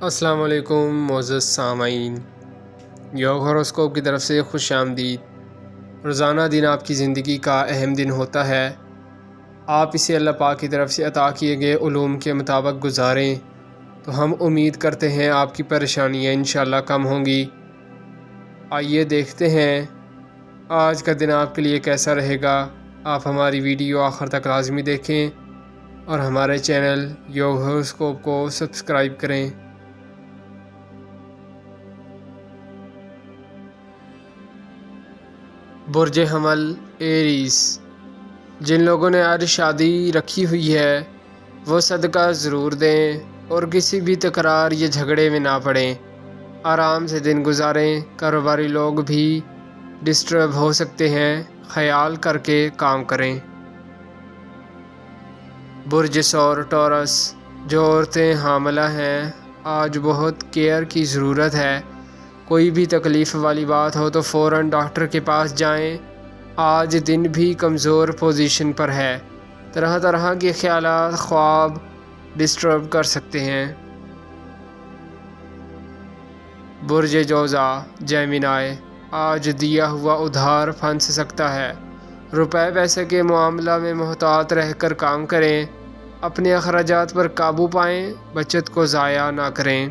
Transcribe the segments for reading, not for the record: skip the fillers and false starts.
السلام علیکم معزز سامعین، یوگ ہاروسکوپ کی طرف سے خوش آمدید۔ روزانہ دن آپ کی زندگی کا اہم دن ہوتا ہے۔ آپ اسے اللہ پاک کی طرف سے عطا کیے گئے علوم کے مطابق گزاریں تو ہم امید کرتے ہیں آپ کی پریشانیاں انشاءاللہ کم ہوں گی۔ آئیے دیکھتے ہیں آج کا دن آپ کے لیے کیسا رہے گا۔ آپ ہماری ویڈیو آخر تک لازمی دیکھیں اور ہمارے چینل یوگ ہاروسکوپ کو سبسکرائب کریں۔ برج حمل ایریز، جن لوگوں نے آج شادی رکھی ہوئی ہے وہ صدقہ ضرور دیں اور کسی بھی تکرار یا جھگڑے میں نہ پڑیں۔ آرام سے دن گزاریں۔ کاروباری لوگ بھی ڈسٹرب ہو سکتے ہیں، خیال کر کے کام کریں۔ برج ثور ٹورس، جو عورتیں حاملہ ہیں آج بہت کیئر کی ضرورت ہے۔ کوئی بھی تکلیف والی بات ہو تو فوراً ڈاکٹر کے پاس جائیں۔ آج دن بھی کمزور پوزیشن پر ہے، طرح طرح کے خیالات خواب ڈسٹرب کر سکتے ہیں۔ برج جوزا جیمینائی، آج دیا ہوا ادھار پھنس سکتا ہے۔ روپے پیسے کے معاملہ میں محتاط رہ کر کام کریں۔ اپنے اخراجات پر قابو پائیں، بچت کو ضائع نہ کریں۔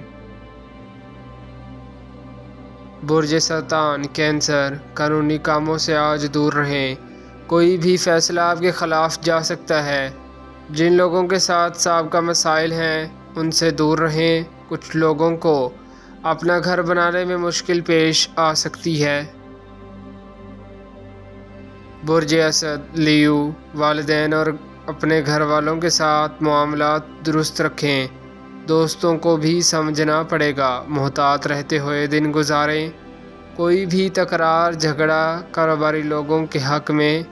برج سرطان کینسر، قانونی کاموں سے آج دور رہیں۔ کوئی بھی فیصلہ آپ کے خلاف جا سکتا ہے۔ جن لوگوں کے ساتھ سابقہ مسائل ہیں ان سے دور رہیں۔ کچھ لوگوں کو اپنا گھر بنانے میں مشکل پیش آ سکتی ہے۔ برج اسد لیو، والدین اور اپنے گھر والوں کے ساتھ معاملات درست رکھیں۔ دوستوں کو بھی سمجھنا پڑے گا، محتاط رہتے ہوئے دن گزاریں۔ کوئی بھی تکرار جھگڑا کاروباری لوگوں کے حق میں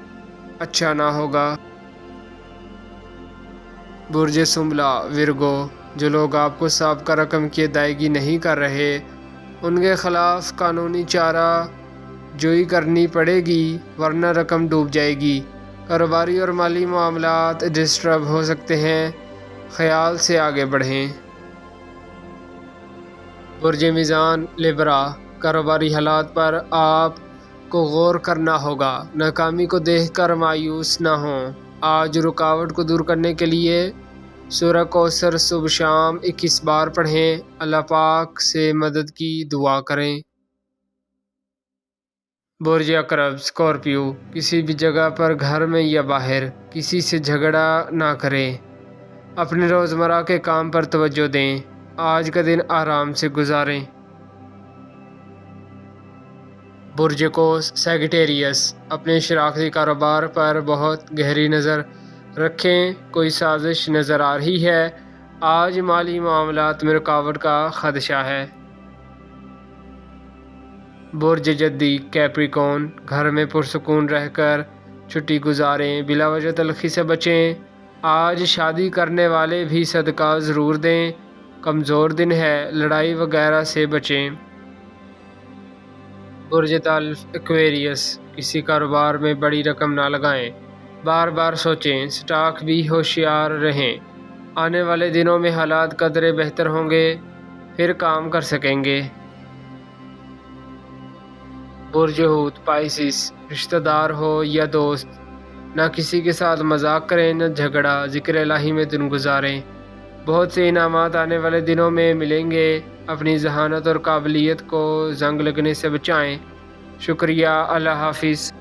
اچھا نہ ہوگا۔ برج سنبلہ ورگو، جو لوگ آپ کو سابقہ رقم کی ادائیگی نہیں کر رہے ان کے خلاف قانونی چارہ جوئی کرنی پڑے گی ورنہ رقم ڈوب جائے گی۔ کاروباری اور مالی معاملات ڈسٹرب ہو سکتے ہیں، خیال سے آگے بڑھیں۔ برج میزان لیبرا، کاروباری حالات پر آپ کو غور کرنا ہوگا، ناکامی کو دیکھ کر مایوس نہ ہوں۔ آج رکاوٹ کو دور کرنے کے لیے سورہ کوثر صبح شام 21 بار پڑھیں۔ اللہ پاک سے مدد کی دعا کریں۔ برج عقرب اسکارپیو، کسی بھی جگہ پر گھر میں یا باہر کسی سے جھگڑا نہ کریں۔ اپنے روزمرہ کے کام پر توجہ دیں۔ آج کا دن آرام سے گزاریں۔ برج قوس سیجیٹیریس، اپنے شراکتی کاروبار پر بہت گہری نظر رکھیں، کوئی سازش نظر آ رہی ہے۔ آج مالی معاملات میں رکاوٹ کا خدشہ ہے۔ برج جدی کیپریکون، گھر میں پرسکون رہ کر چھٹی گزاریں، بلا وجہ تلخی سے بچیں۔ آج شادی کرنے والے بھی صدقہ ضرور دیں۔ کمزور دن ہے، لڑائی وغیرہ سے بچیں۔ برج تلف ایکویریس، کسی کاروبار میں بڑی رقم نہ لگائیں، بار بار سوچیں۔ سٹاک بھی ہوشیار رہیں۔ آنے والے دنوں میں حالات قدرے بہتر ہوں گے، پھر کام کر سکیں گے۔ برج حوت پائسس، رشتہ دار ہو یا دوست، نہ کسی کے ساتھ مذاق کریں نہ جھگڑا، ذکر الہی میں دن گزاریں۔ بہت سے انعامات آنے والے دنوں میں ملیں گے۔ اپنی ذہانت اور قابلیت کو زنگ لگنے سے بچائیں۔ شکریہ، اللہ حافظ۔